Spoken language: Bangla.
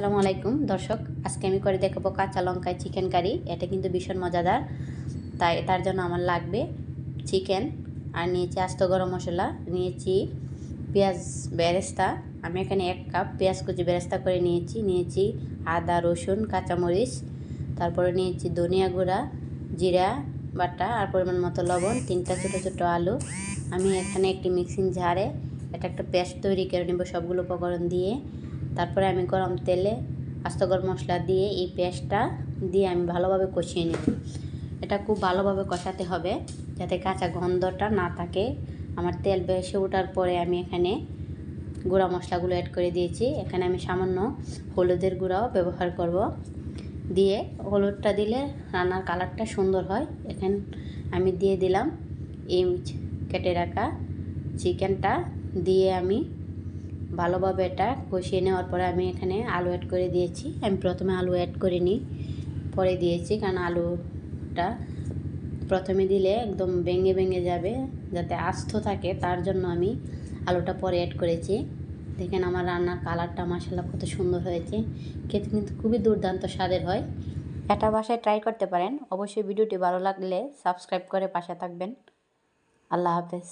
আসসালামু আলাইকুম দর্শক, আজকে আমি করে দেখাবো কাঁচা লঙ্কায় চিকেন কারি। এটা কিন্তু ভীষণ মজাদার। তার জন্য আমার লাগবে চিকেন, আর নিয়েছি আস্ত গরম মশলা, নিয়েছি পেঁয়াজ বেরেস্তা। আমি এখানে 1 কাপ পেঁয়াজ কুচি বেরেস্তা করে নিয়েছি আদা রসুন কাঁচামরিচ, তারপরে নিয়েছি ধনিয়া গুঁড়া, জিরা বাটা আর পরিমাণ মতো লবণ, 3টা ছোটো ছোটো আলু। আমি এখানে একটি মিক্সিং জারে এটা একটা পেস্ট তৈরি করে নেব সবগুলো উপকরণ দিয়ে। তারপরে আমি গরম তেলে আস্ত গরম মশলা দিয়ে এই পেস্টটা দিয়ে আমি ভালোভাবে কষিয়ে নেব। এটা খুব ভালোভাবে কষাতে হবে যাতে কাঁচা গন্ধটা না থাকে। আমার তেল বেশি ওঠার পরে আমি এখানে গুঁড়া মশলাগুলো অ্যাড করে দিয়েছি। এখানে আমি সামান্য হলুদের গুঁড়াও ব্যবহার করব। দিয়ে হলুদটা দিলে রান্নার কালারটা সুন্দর হয়। এখানে আমি দিয়ে দিলাম এই কেটে রাখা চিকেনটা দিয়ে আমি ভালোভাবে এটা কষিয়ে নেওয়ার পরে আমি এখানে আলু অ্যাড করে দিয়েছি। আমি প্রথমে আলু অ্যাড করিনি, পরে দিয়েছি, কারণ আলুটা প্রথমে দিলে একদম ভেঙে ভেঙে যাবে, যাতে আস্ত থাকে তার জন্য আমি আলুটা পরে অ্যাড করেছি। দেখেন আমার রান্নার কালারটা মাশাআল্লাহ কত সুন্দর হয়েছে, খেতে কিন্তু খুবই দুর্দান্ত স্বাদের হয়। এটা বাসায় ট্রাই করতে পারেন। অবশ্যই ভিডিওটি ভালো লাগলে সাবস্ক্রাইব করে পাশে থাকবেন। আল্লাহ হাফেজ।